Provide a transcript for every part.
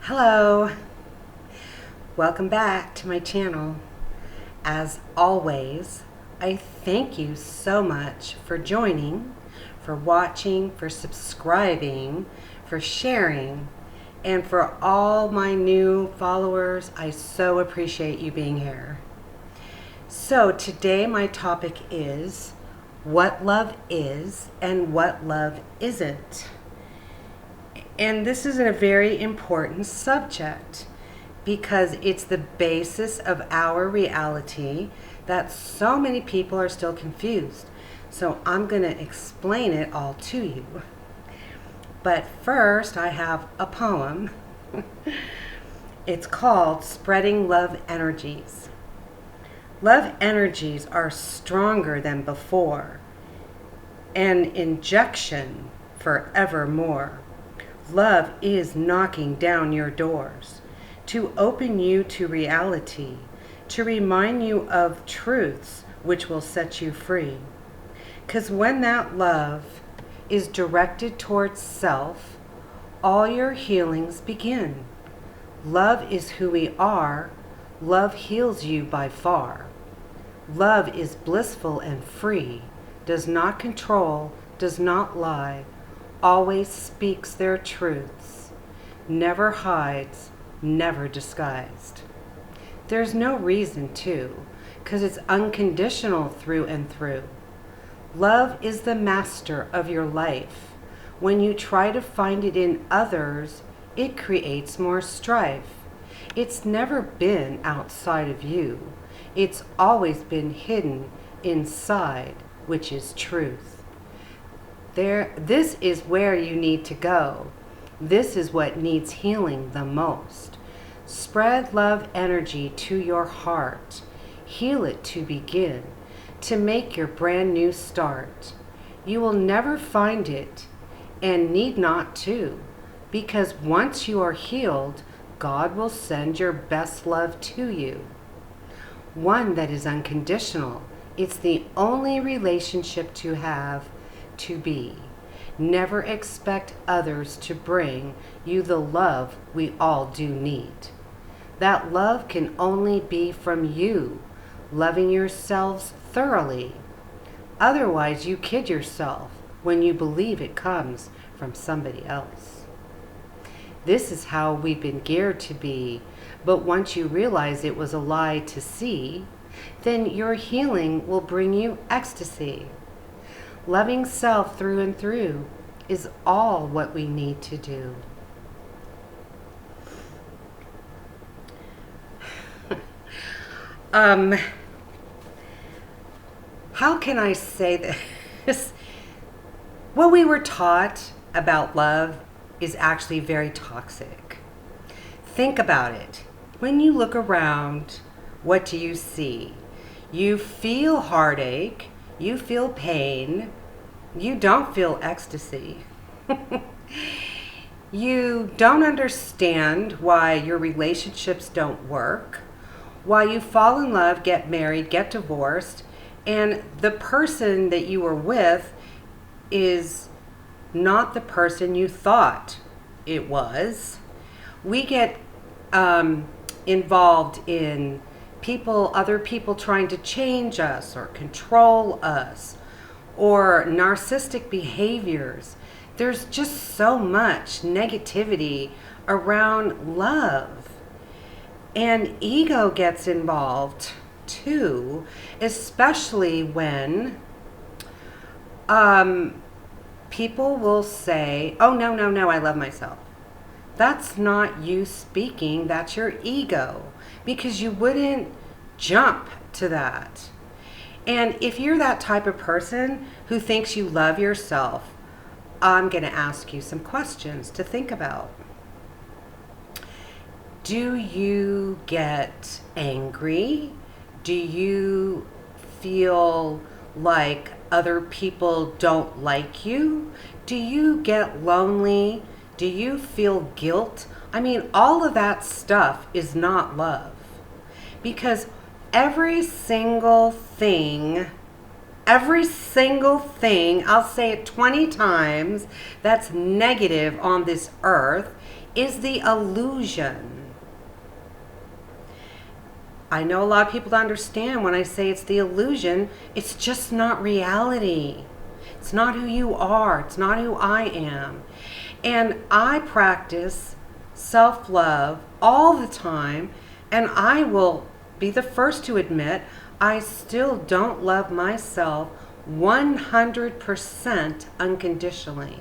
Hello, welcome back to my channel. As always, I thank you so much for joining, for watching, for subscribing, for sharing, and for all my new followers. I so appreciate you being here. So today my topic is what love is and what love isn't. And this is a very important subject because it's the basis of our reality that so many people are still confused. So I'm going to explain it all to you. But first, I have a poem. It's called Spreading Love Energies. Love energies are stronger than before, an injection forevermore. Love is knocking down your doors to open you to reality, to remind you of truths which will set you free. Because when that love is directed towards self, all your healings begin. Love is who we are. Love heals you by far. Love is blissful and free, does not control, does not lie, always speaks their truths, never hides, never disguised. There's no reason to, because it's unconditional through and through. Love is the master of your life. When you try to find it in others, it creates more strife. It's never been outside of you. It's always been hidden inside, which is truth. This is where you need to go. This is what needs healing the most. Spread love energy to your heart. Heal it to begin, to make your brand new start. You will never find it and need not to, because once you are healed, God will send your best love to you. One that is unconditional. It's the only relationship to have, to be. Never expect others to bring you the love we all do need. That love can only be from you, loving yourselves thoroughly. Otherwise, you kid yourself when you believe it comes from somebody else. This is how we've been geared to be, but once you realize it was a lie to see, then your healing will bring you ecstasy. Loving self through and through is all what we need to do. How can I say this? What we were taught about love is actually very toxic. Think about it. When you look around, what do you see? You feel heartache. You feel pain. You don't feel ecstasy. You don't understand why your relationships don't work, why you fall in love, get married, get divorced, and the person that you were with is not the person you thought it was. We get involved in other people trying to change us or control us, or narcissistic behaviors. There's just so much negativity around love. And ego gets involved too, especially when people will say, oh, no, I love myself. That's not you speaking, that's your ego, because you wouldn't jump to that. And if you're that type of person who thinks you love yourself, I'm going to ask you some questions to think about. Do you get angry? Do you feel like other people don't like you? Do you get lonely? Do you feel guilt? I mean, all of that stuff is not love. Because every single thing every single thing, I'll say it 20 times, that's negative on this earth is the illusion. I know a lot of people don't understand when I say it's the illusion. It's just not reality. It's not who you are. It's not who I am. And I practice self-love all the time, and I will be the first to admit I still don't love myself 100% unconditionally,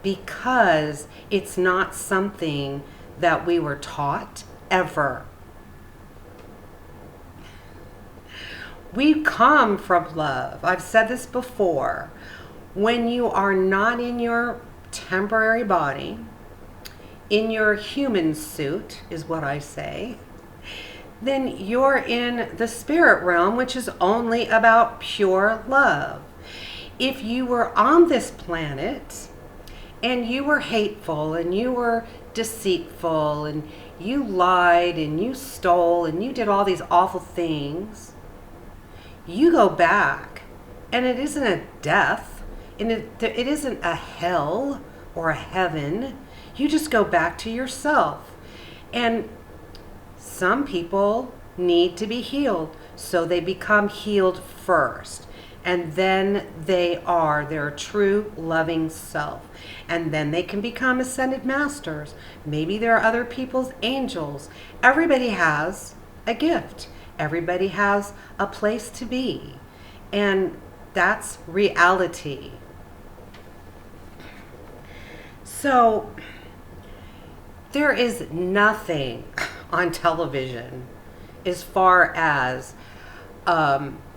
because it's not something that we were taught ever. We come from love. I've said this before. When you are not in your temporary body, in your human suit, is what I say, then you're in the spirit realm, which is only about pure love. If you were on this planet and you were hateful and you were deceitful and you lied and you stole and you did all these awful things, you go back and it isn't a death and it isn't a hell or a heaven. You just go back to yourself. And some people need to be healed, so they become healed first. And then they are their true loving self. And then they can become ascended masters. Maybe there are other people's angels. Everybody has a gift. Everybody has a place to be. And that's reality. So there is nothing on television as far as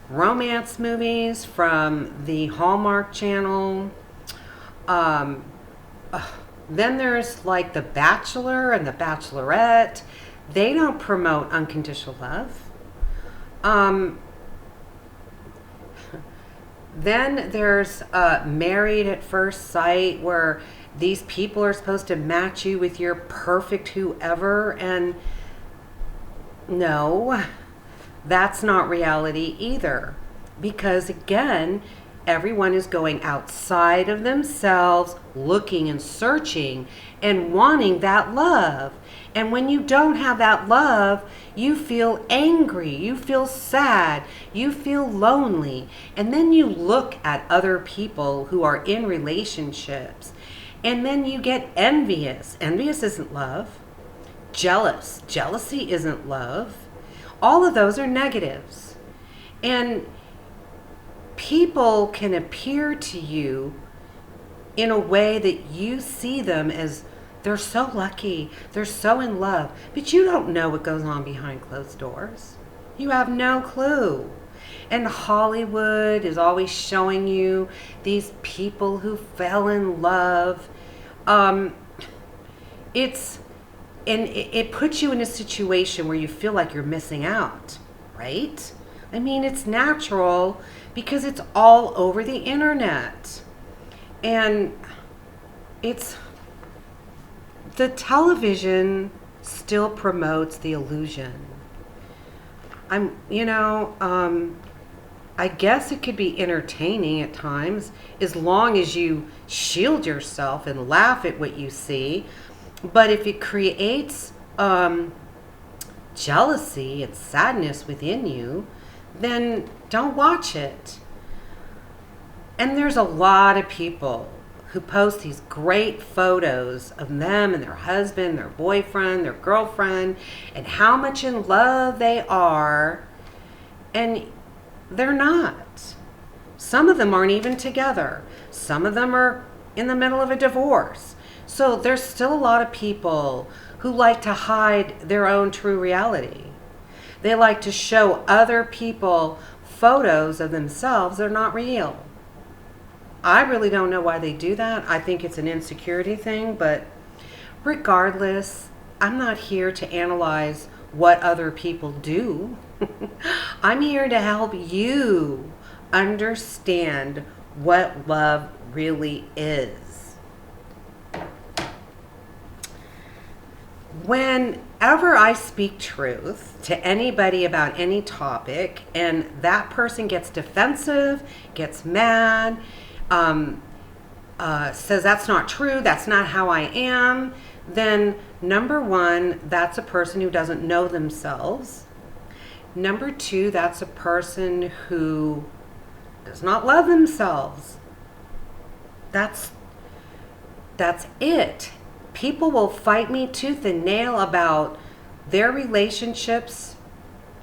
romance movies from the Hallmark Channel. Then there's like The Bachelor and The Bachelorette. They don't promote unconditional love. Then there's Married at First Sight, where these people are supposed to match you with your perfect whoever, and no, that's not reality either. Because again, everyone is going outside of themselves, looking and searching and wanting that love. And when you don't have that love, you feel angry, you feel sad, you feel lonely. And then you look at other people who are in relationships, and then you get envious. Envious isn't love. Jealousy isn't love. All of those are negatives. And people can appear to you in a way that you see them as they're so lucky, they're so in love, but you don't know what goes on behind closed doors. You have no clue. And Hollywood is always showing you these people who fell in love. It puts you in a situation where you feel like you're missing out, right? I mean, it's natural because it's all over the internet. And the television still promotes the illusion. I guess it could be entertaining at times, as long as you shield yourself and laugh at what you see. But if it creates jealousy and sadness within you, then don't watch it. And there's a lot of people who post these great photos of them and their husband, their boyfriend, their girlfriend, and how much in love they are. And they're not. Some of them aren't even together. Some of them are in the middle of a divorce. So there's still a lot of people who like to hide their own true reality. They like to show other people photos of themselves that are not real. I really don't know why they do that. I think it's an insecurity thing, but regardless, I'm not here to analyze what other people do. I'm here to help you understand what love really is. Whenever I speak truth to anybody about any topic and that person gets defensive, gets mad, says that's not true, that's not how I am, then number one, that's a person who doesn't know themselves. Number two, that's a person who does not love themselves. That's it. People will fight me tooth and nail about their relationships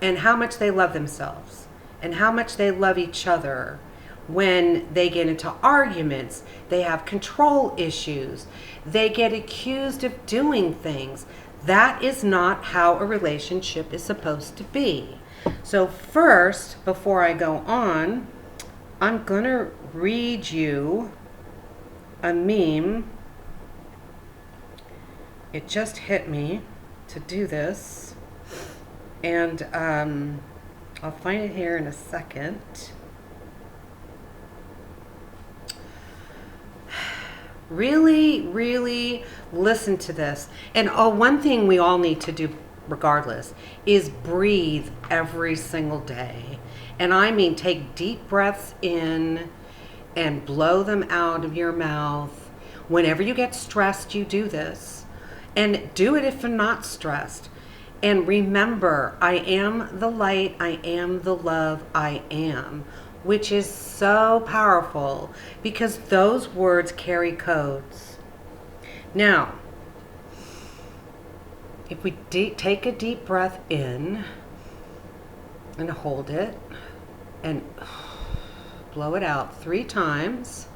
and how much they love themselves and how much they love each other. When they get into arguments, they have control issues, they get accused of doing things. That is not how a relationship is supposed to be. So first, before I go on, I'm going to read you a meme. It just hit me to do this, and I'll find it here in a second. Really, really listen to this. And one thing we all need to do regardless is breathe every single day. And I mean, take deep breaths in and blow them out of your mouth. Whenever you get stressed, you do this. And do it if you're not stressed. And remember, I am the light, I am the love, I am. Which is so powerful because those words carry codes. Now, if we take a deep breath in and hold it and blow it out 3 times.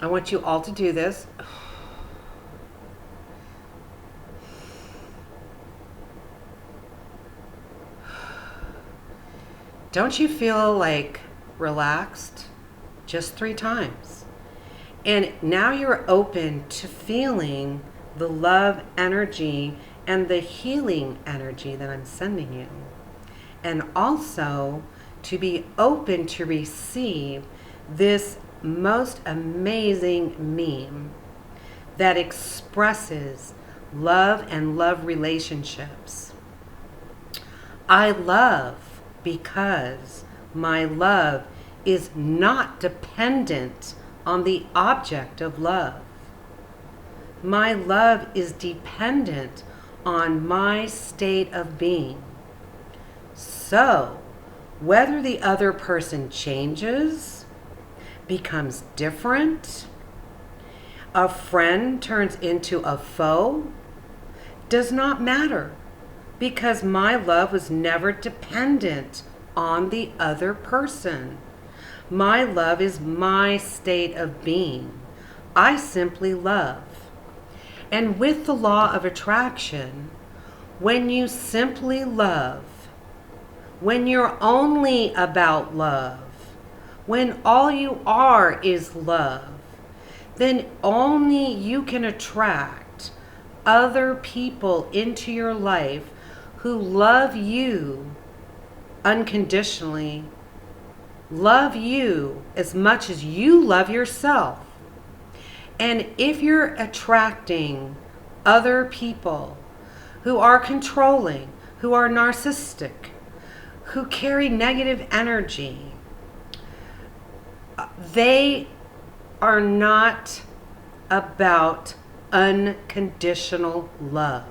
I want you all to do this. Don't you feel like relaxed? Just 3 times. And now you're open to feeling the love energy and the healing energy that I'm sending you. And also to be open to receive this most amazing meme that expresses love and love relationships. I love because my love is not dependent on the object of love. My love is dependent on my state of being. So, whether the other person changes, becomes different, a friend turns into a foe, does not matter. Because my love was never dependent on the other person. My love is my state of being. I simply love. And with the law of attraction, when you simply love, when you're only about love, when all you are is love, then only you can attract other people into your life who love you unconditionally, love you as much as you love yourself. And if you're attracting other people who are controlling, who are narcissistic, who carry negative energy, they are not about unconditional love.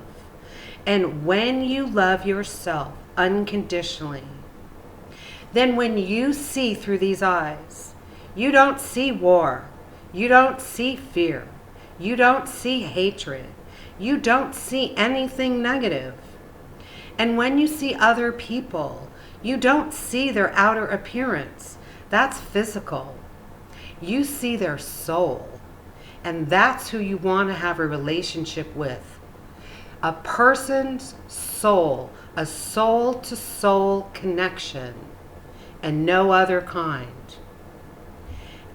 And when you love yourself unconditionally, then when you see through these eyes, you don't see war, you don't see fear, you don't see hatred, you don't see anything negative. And when you see other people, you don't see their outer appearance. That's physical. You see their soul. And that's who you want to have a relationship with. A person's soul, a soul-to-soul connection, and no other kind.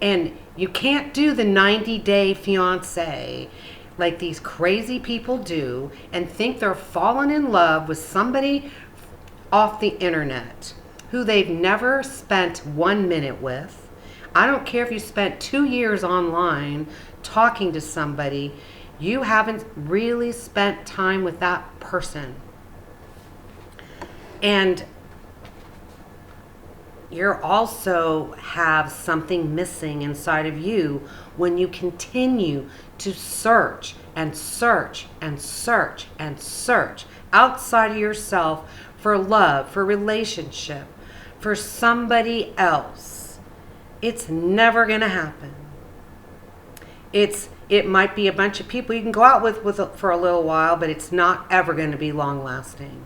And you can't do the 90-day fiancé like these crazy people do and think they're falling in love with somebody off the internet who they've never spent 1 minute with. I don't care if you spent 2 years online talking to somebody. you haven't really spent time with that person. And you also have something missing inside of you when you continue to search and search and search and search outside of yourself for love, for relationship, for somebody else. It's never going to happen. It might be a bunch of people you can go out with for a little while, but it's not ever going to be long lasting.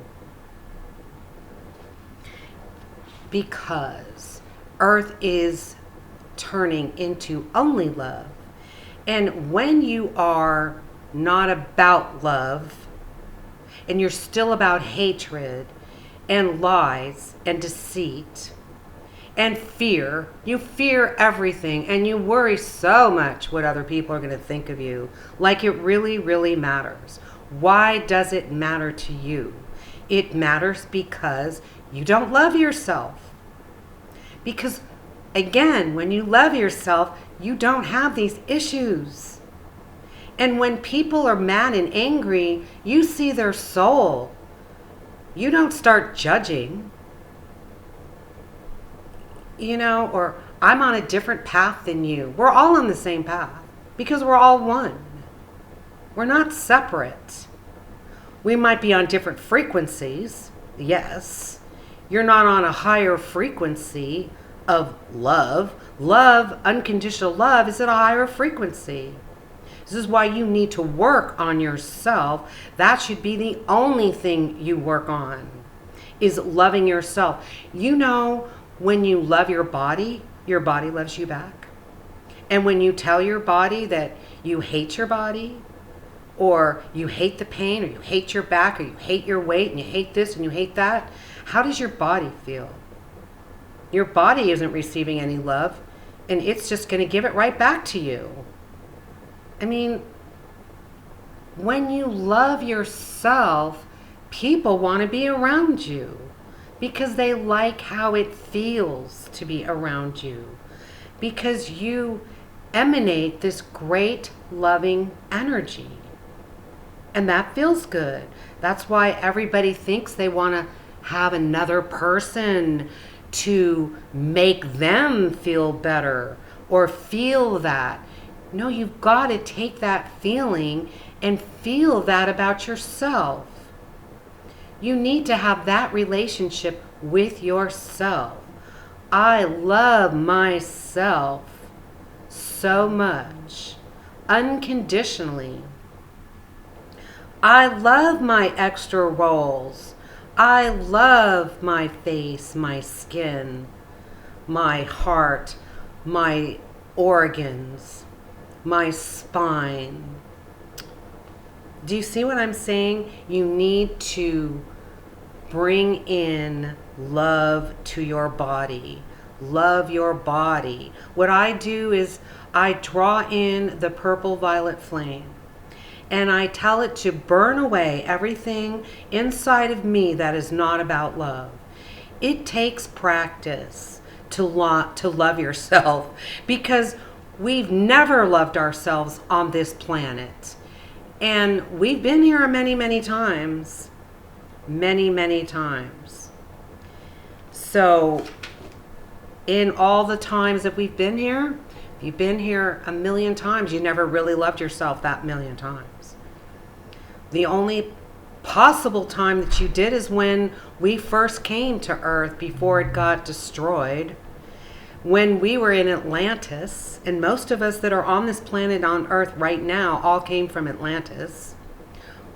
Because Earth is turning into only love. And when you are not about love, and you're still about hatred and lies and deceit and fear, you fear everything, and you worry so much what other people are going to think of you, like it really, really matters. Why does it matter to you? It matters because you don't love yourself. Because, again, when you love yourself, you don't have these issues. And when people are mad and angry, you see their soul. You don't start judging. Or I'm on a different path than you. We're all on the same path because we're all one. We're not separate. We might be on different frequencies, yes. You're not on a higher frequency of love. Love, unconditional love, is at a higher frequency. This is why you need to work on yourself. That should be the only thing you work on, is loving yourself. When you love your body loves you back. And when you tell your body that you hate your body, or you hate the pain, or you hate your back, or you hate your weight, and you hate this and you hate that, how does your body feel? Your body isn't receiving any love, and it's just going to give it right back to you. I mean, when you love yourself, people want to be around you because they like how it feels to be around you, because you emanate this great loving energy. And that feels good. That's why everybody thinks they want to have another person to make them feel better or feel that. No, you've got to take that feeling and feel that about yourself. You need to have that relationship with yourself. I love myself so much, unconditionally. I love my extra rolls. I love my face, my skin, my heart, my organs, my spine. Do you see what I'm saying? You need to bring in love to your body. Love your body. What I do is I draw in the purple violet flame, and I tell it to burn away everything inside of me that is not about love. It takes practice to love yourself, because we've never loved ourselves on this planet. And we've been here many, many times. Many, many times. So, in all the times that we've been here, if you've been here a million times, you never really loved yourself that million times. The only possible time that you did is when we first came to Earth before it got destroyed. When we were in Atlantis, and most of us that are on this planet on Earth right now all came from Atlantis,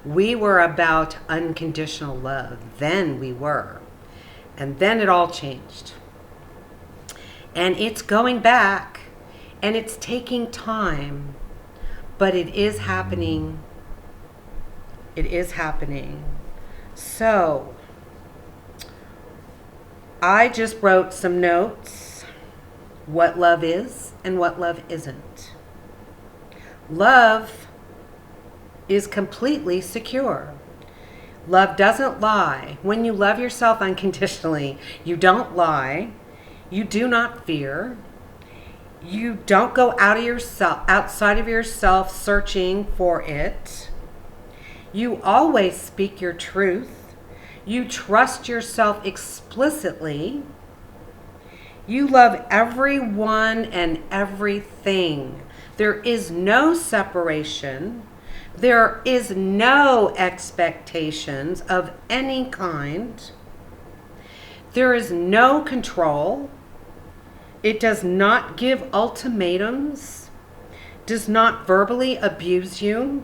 we were about unconditional love. Then we were. And then it all changed. And it's going back, and it's taking time, but it is happening. It is happening. So, I just wrote some notes. What love is and what love isn't. Love is completely secure. Love doesn't lie. When you love yourself unconditionally, you don't lie. You do not fear. You don't go outside of yourself searching for it. You always speak your truth. You trust yourself explicitly. You love everyone and everything. There is no separation. There is no expectations of any kind. There is no control. It does not give ultimatums, does not verbally abuse you,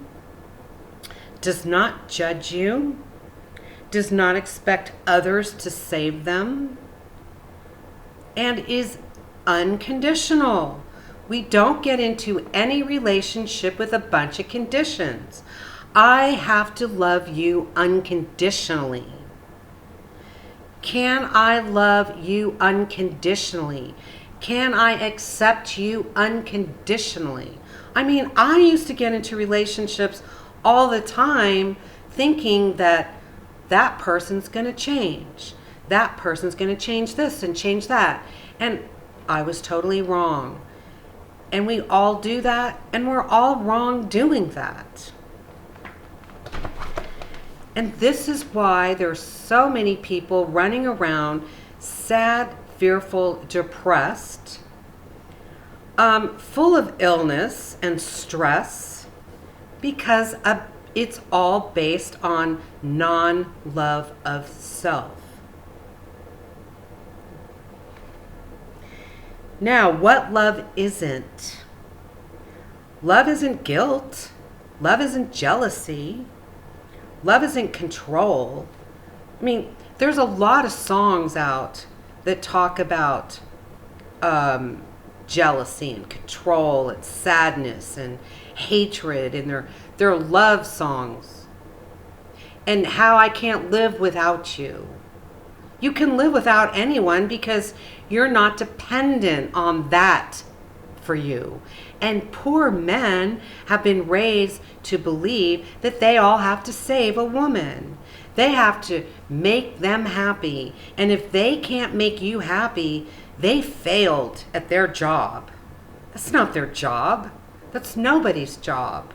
does not judge you, does not expect others to save them, and is unconditional. We don't get into any relationship with a bunch of conditions. I have to love you unconditionally. Can I love you unconditionally? Can I accept you unconditionally? I mean, I used to get into relationships all the time thinking that that person's going to change. That person's going to change this and change that. And I was totally wrong. And we all do that, and we're all wrong doing that. And this is why there's so many people running around sad, fearful, depressed, full of illness and stress, because it's all based on non-love of self. Now, what love isn't? Love isn't guilt. Love isn't jealousy. Love isn't control. I mean, there's a lot of songs out that talk about jealousy and control and sadness and hatred, and they're love songs. And how I can't live without you. You can live without anyone because you're not dependent on that for you. And poor men have been raised to believe that they all have to save a woman. They have to make them happy. And if they can't make you happy, they failed at their job. That's not their job. That's nobody's job.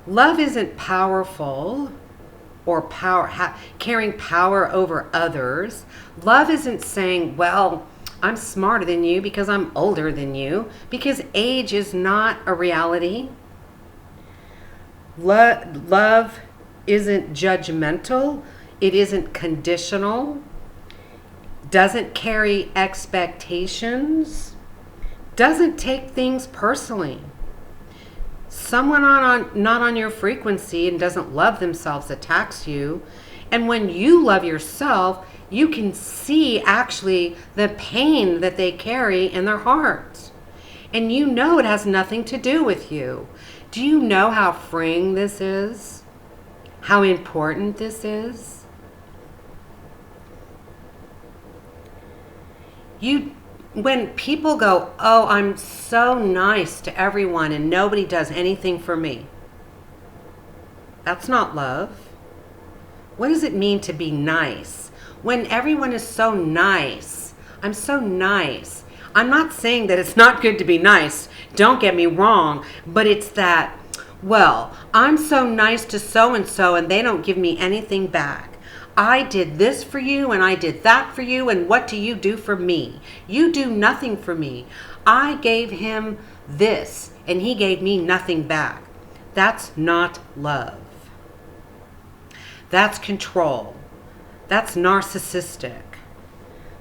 Love isn't powerful or carrying power over others. Love isn't saying, well, I'm smarter than you because I'm older than you, because age is not a reality. Love isn't judgmental. It isn't conditional. Doesn't carry expectations. Doesn't take things personally. Someone not on your frequency and doesn't love themselves attacks you. And when you love yourself, you can see actually the pain that they carry in their heart. And you know it has nothing to do with you. Do you know how freeing this is? How important this is? When people go, oh, I'm so nice to everyone and nobody does anything for me. That's not love. What does it mean to be nice? When everyone is so nice, I'm so nice. I'm not saying that it's not good to be nice. Don't get me wrong. But it's that, well, I'm so nice to so-and-so and they don't give me anything back. I did this for you and I did that for you, and what do you do for me? You do nothing for me. I gave him this and he gave me nothing back. That's not love. That's control. That's narcissistic.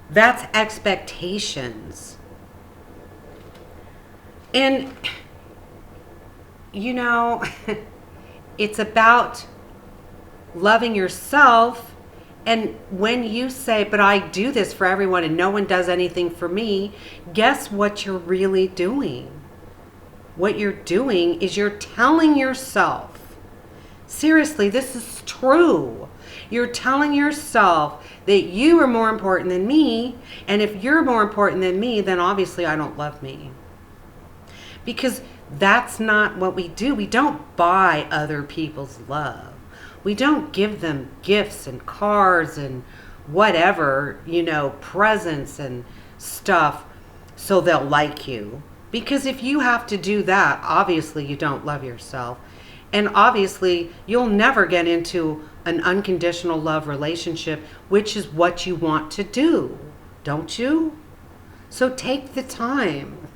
That's expectations. And, you know, it's about loving yourself. And when you say, but I do this for everyone and no one does anything for me, guess what you're really doing? What you're doing is you're telling yourself, seriously, this is true. You're telling yourself that you are more important than me. And if you're more important than me, then obviously I don't love me. Because that's not what we do. We don't buy other people's love. We don't give them gifts and cars and whatever, presents and stuff so they'll like you. Because if you have to do that, obviously you don't love yourself. And obviously you'll never get into an unconditional love relationship, which is what you want to do, don't you? So take the time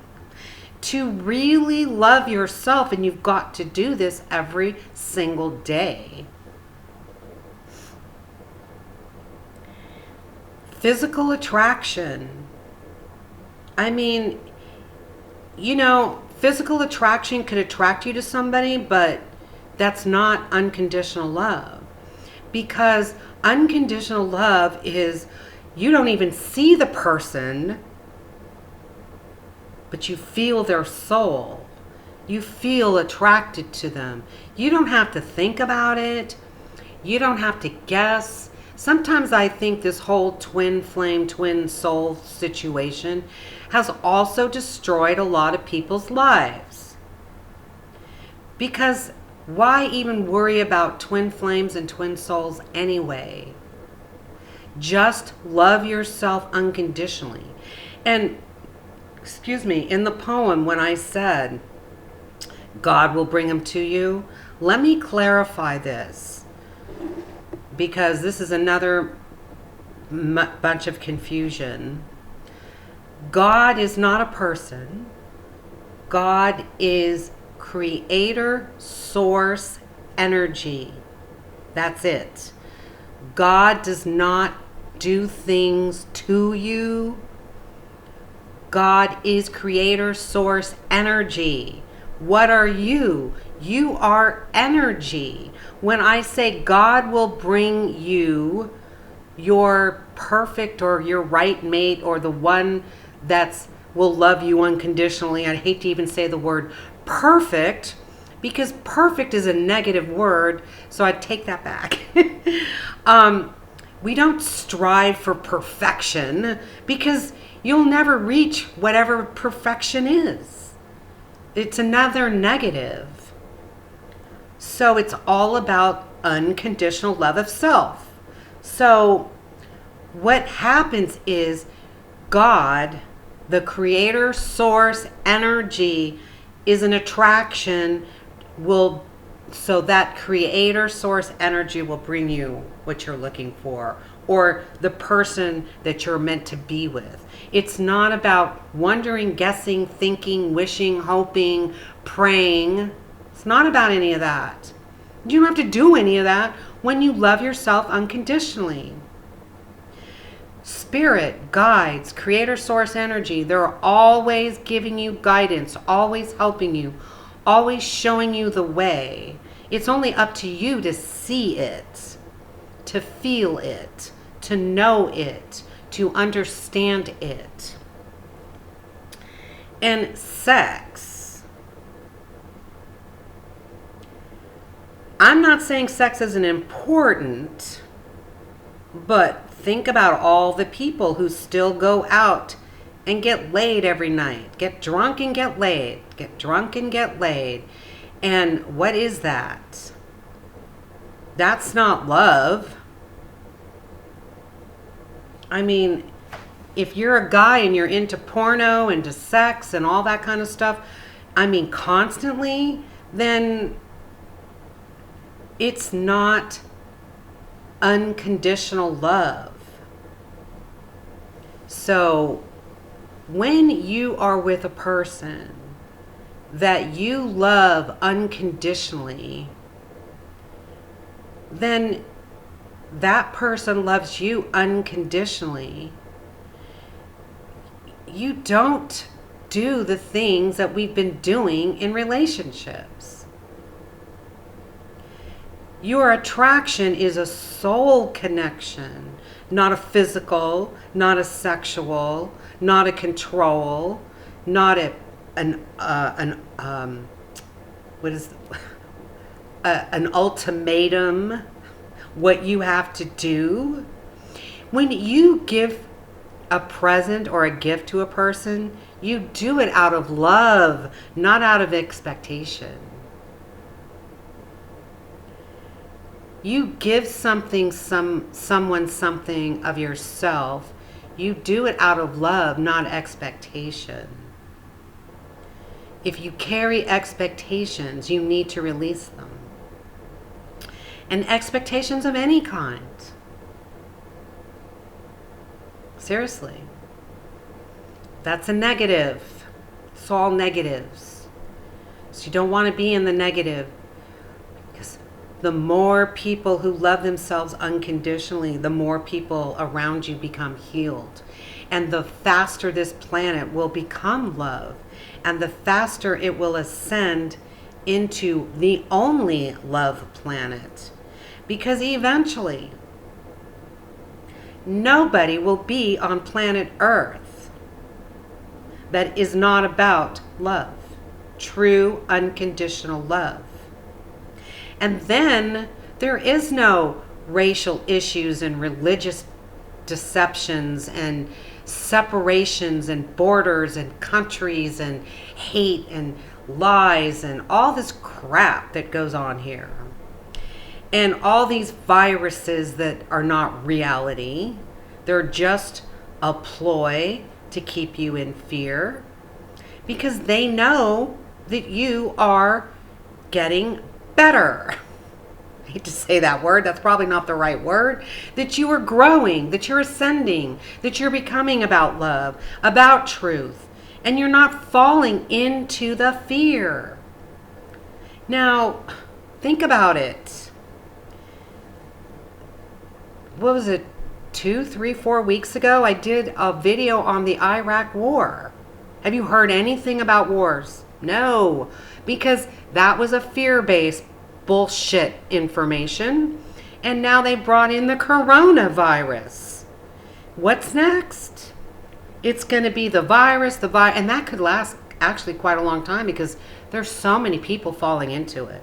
to really love yourself, and you've got to do this every single day. Physical attraction. I mean, physical attraction could attract you to somebody, but that's not unconditional love. Because unconditional love is you don't even see the person, but you feel their soul. You feel attracted to them. You don't have to think about it. You don't have to guess. Sometimes I think this whole twin flame, twin soul situation has also destroyed a lot of people's lives. Because why even worry about twin flames and twin souls anyway? Just love yourself unconditionally. And, in the poem when I said, God will bring them to you, let me clarify this. Because this is another bunch of confusion. God is not a person. God is creator, source, energy. That's it. God does not do things to you. God is creator, source, energy. What are you? You are energy. When I say God will bring you your perfect or your right mate, or the one that's will love you unconditionally. I hate to even say the word perfect, because perfect is a negative word, so I take that back. We don't strive for perfection, because you'll never reach whatever perfection is. It's another negative. So it's all about unconditional love of self. So what happens is God, the creator, source, energy, is an attraction, so that creator, source, energy will bring you what you're looking for, or the person that you're meant to be with. It's not about wondering, guessing, thinking, wishing, hoping, praying. It's not about any of that. You don't have to do any of that when you love yourself unconditionally. Spirit, guides, creator, source, energy, they're always giving you guidance, always helping you, always showing you the way. It's only up to you to see it, to feel it, to know it, to understand it. And sex. I'm not saying sex isn't important, but think about all the people who still go out and get laid every night. Get drunk and get laid. Get drunk and get laid. And what is that? That's not love. I mean, if you're a guy and you're into porno, into sex and all that kind of stuff, constantly, then it's not unconditional love. So when you are with a person that you love unconditionally, then that person loves you unconditionally. You don't do the things that we've been doing in relationships. Your attraction is a soul connection, not a physical, not a sexual, not a control, not an ultimatum, what you have to do. When you give a present or a gift to a person, you do it out of love, not out of expectation. You give someone something of yourself, You do it out of love, not expectation. If you carry expectations, you need to release them. And expectations of any kind. Seriously. That's a negative. It's all negatives. So you don't want to be in the negative. Because the more people who love themselves unconditionally, the more people around you become healed. And the faster this planet will become love. And the faster it will ascend into the only love planet. Because eventually, nobody will be on planet Earth that is not about love. True, unconditional love. And then there is no racial issues and religious deceptions and separations and borders and countries and hate and lies and all this crap that goes on here. And all these viruses that are not reality. They're just a ploy to keep you in fear because they know that you are getting better. I hate to say that word. That's probably not the right word. That you are growing, that you're ascending, that you're becoming about love, about truth, and you're not falling into the fear. Now, think about it. What was it? 2, 3, 4 weeks ago, I did a video on the Iraq war. Have you heard anything about wars? No, because that was a fear-based bullshit information. And now they brought in the coronavirus. What's next? It's going to be the virus, and that could last actually quite a long time because there's so many people falling into it.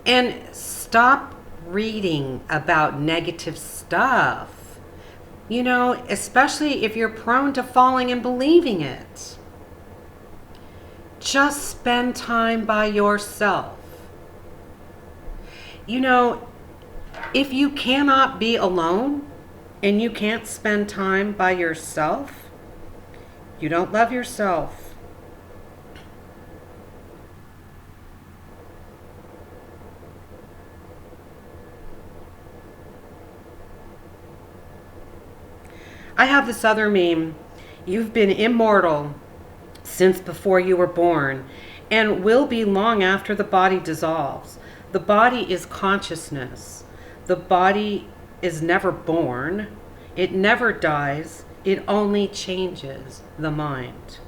And stop reading about negative stuff, you know, especially if you're prone to falling and believing it. Just spend time by yourself. You know, if you cannot be alone and you can't spend time by yourself, you don't love yourself. I have this other meme. You've been immortal since before you were born and will be long after the body dissolves. The body is consciousness. The body is never born. It never dies. It only changes the mind.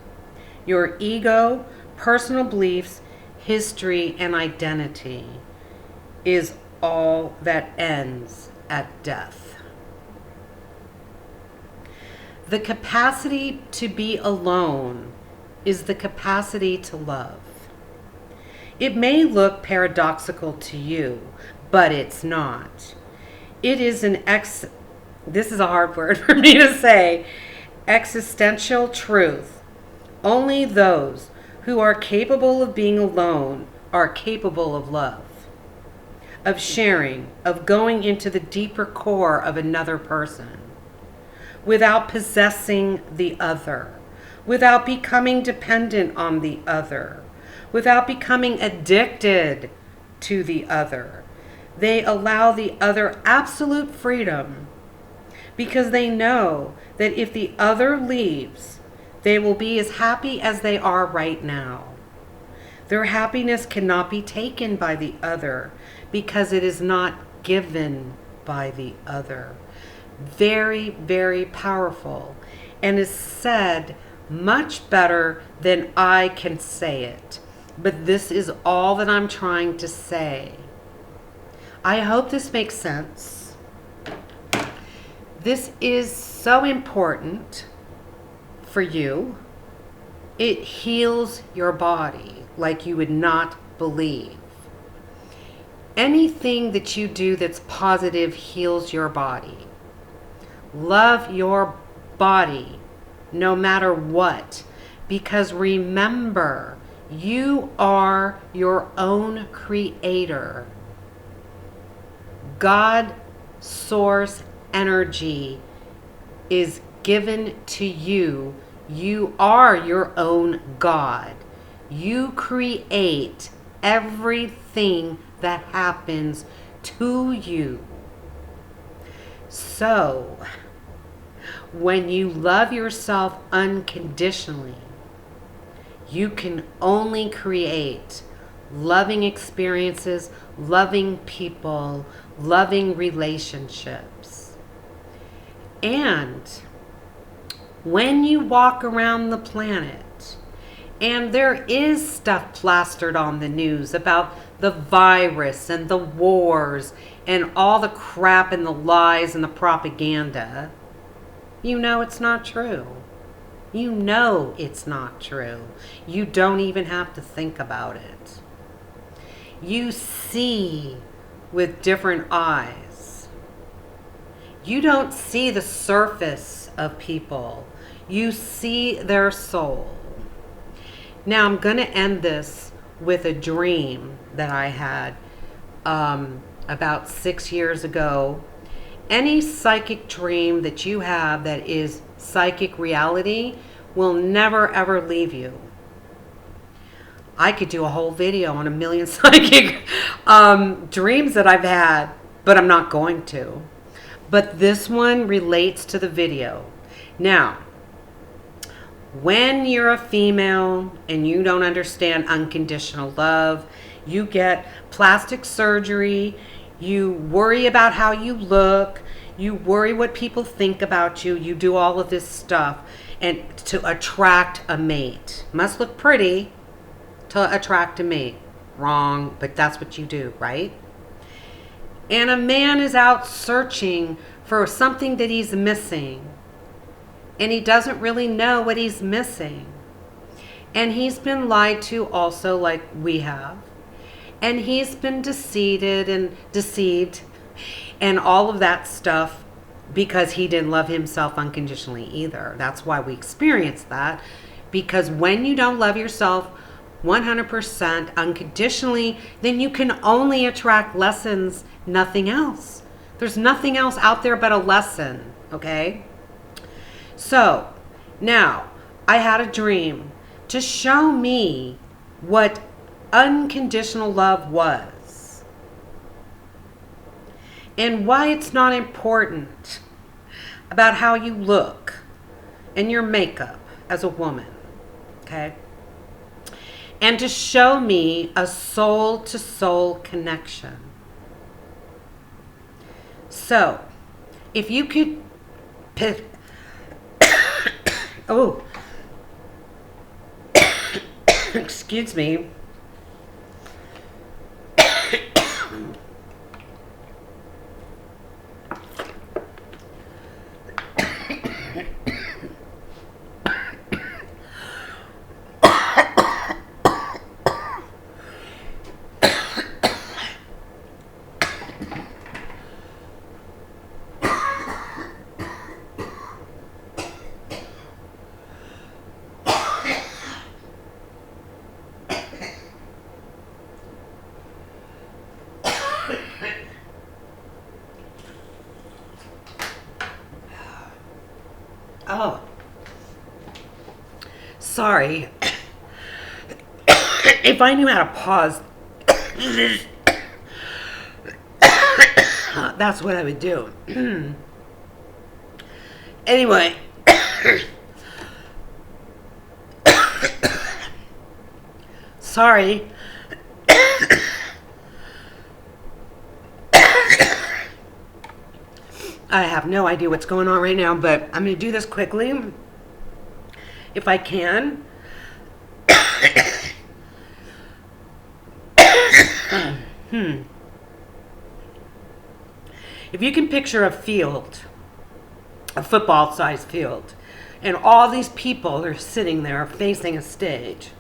Your ego, personal beliefs, history, and identity is all that ends at death. The capacity to be alone is the capacity to love. It may look paradoxical to you, but it's not. It is this is a hard word for me to say, existential truth. Only those who are capable of being alone are capable of love, of sharing, of going into the deeper core of another person, without possessing the other, without becoming dependent on the other, without becoming addicted to the other. They allow the other absolute freedom because they know that if the other leaves, they will be as happy as they are right now. Their happiness cannot be taken by the other because it is not given by the other. Very, very powerful, and is said much better than I can say it. But this is all that I'm trying to say. I hope this makes sense. This is so important for you. It heals your body like you would not believe. Anything that you do that's positive heals your body. Love your body no matter what, because remember, you are your own creator. God, source, energy is given to you. You are your own God. You create everything that happens to you. So, when you love yourself unconditionally, you can only create loving experiences, loving people, loving relationships. And when you walk around the planet, and there is stuff plastered on the news about the virus and the wars and all the crap and the lies and the propaganda, you know it's not true. You know it's not true. You don't even have to think about it. You see with different eyes. You don't see the surface of people. You see their soul. Now I'm going to end this with a dream that I had about 6 years ago. Any psychic dream that you have that is psychic reality will never ever leave you. I could do a whole video on 1,000,000 psychic dreams that I've had, but I'm not going to. But this one relates to the video. Now, when you're a female and you don't understand unconditional love, you get plastic surgery, you worry about how you look, you worry what people think about you, you do all of this stuff and to attract a mate. Must look pretty to attract a mate. Wrong, but that's what you do, right? And a man is out searching for something that he's missing. And he doesn't really know what he's missing. And he's been lied to also, like we have. And he's been deceived and all of that stuff because he didn't love himself unconditionally either. That's why we experience that. Because when you don't love yourself 100% unconditionally, then you can only attract lessons, nothing else. There's nothing else out there but a lesson, okay? So, now, I had a dream to show me what unconditional love was and why it's not important about how you look and your makeup as a woman, okay? And to show me a soul-to-soul connection. So, if you could pick... Oh, excuse me. Oh, sorry. If I knew how to pause, that's what I would do. Anyway, sorry. I have no idea what's going on right now, but I'm going to do this quickly, if I can. If you can picture a field, a football-sized field, and all these people are sitting there facing a stage,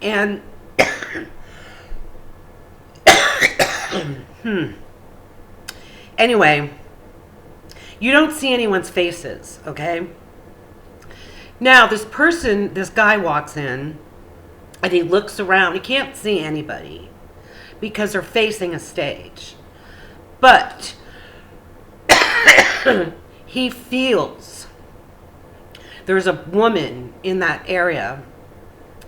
and anyway, you don't see anyone's faces, okay? Now, this guy walks in, and he looks around. He can't see anybody because they're facing a stage. But he feels there's a woman in that area,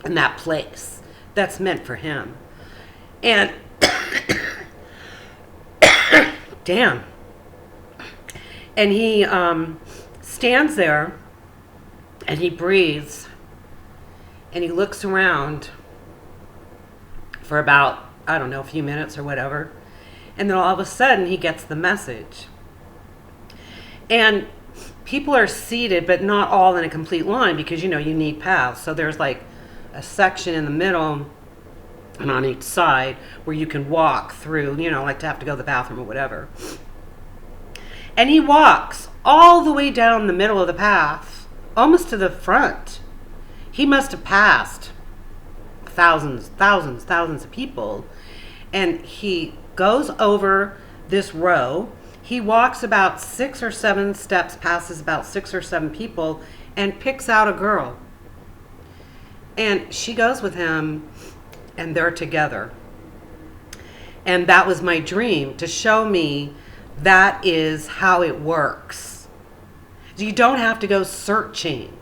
in that place, that's meant for him. And damn. And he stands there and he breathes and he looks around for about, I don't know, a few minutes or whatever. And then all of a sudden he gets the message. And people are seated, but not all in a complete line because, you know, you need paths. So there's like a section in the middle and on each side where you can walk through, you know, like to have to go to the bathroom or whatever. And he walks all the way down the middle of the path, almost to the front. He must have passed thousands of people. And he goes over this row. He walks about 6 or 7 steps, passes about 6 or 7 people, and picks out a girl. And she goes with him, and they're together. And that was my dream, to show me that is how it works. You don't have to go searching.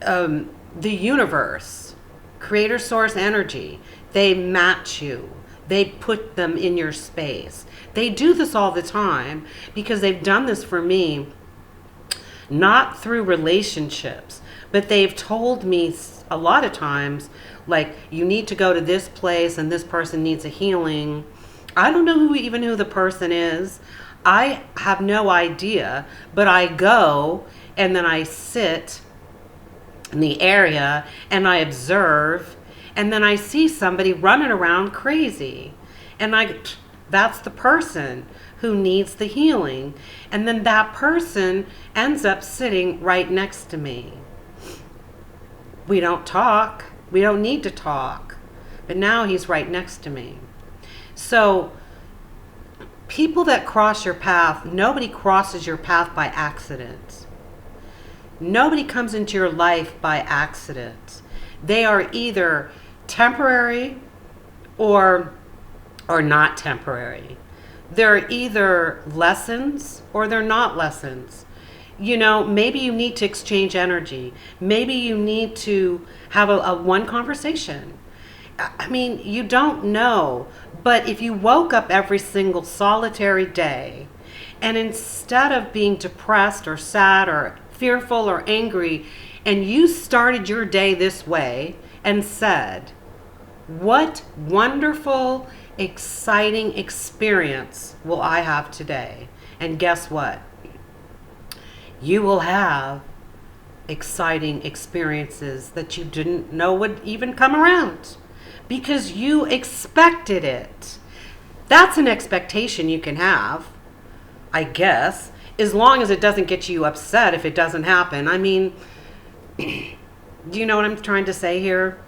The universe, creator source energy, they match you. They put them in your space. They do this all the time because they've done this for me, not through relationships, but they've told me a lot of times, like, you need to go to this place and this person needs a healing. I don't know who the person is. I have no idea, but I go and then I sit in the area and I observe, and then I see somebody running around crazy, and that's the person who needs the healing. And then that person ends up sitting right next to me. We don't talk. We don't need to talk. But now he's right next to me. So people that cross your path, nobody crosses your path by accident. Nobody comes into your life by accident. They are either temporary or not temporary. They're either lessons or they're not lessons. You know, maybe you need to exchange energy. Maybe you need to have a one conversation. I mean, you don't know. But if you woke up every single solitary day, and instead of being depressed or sad or fearful or angry, and you started your day this way and said, what wonderful, exciting experience will I have today? And guess what? You will have exciting experiences that you didn't know would even come around because you expected it. That's an expectation you can have, I guess, as long as it doesn't get you upset if it doesn't happen. I mean, do you know what I'm trying to say here?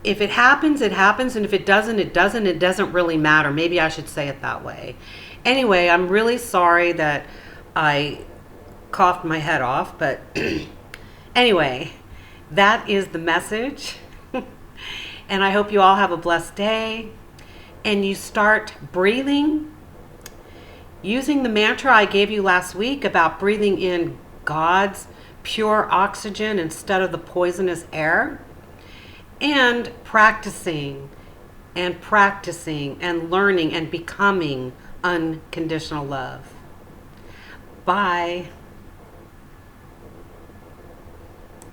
If it happens, it happens. And if it doesn't, it doesn't. It doesn't really matter. Maybe I should say it that way. Anyway, I'm really sorry that I coughed my head off. But anyway, that is the message. And I hope you all have a blessed day. And you start breathing using the mantra I gave you last week about breathing in God's pure oxygen instead of the poisonous air, and practicing and learning and becoming unconditional love. Bye.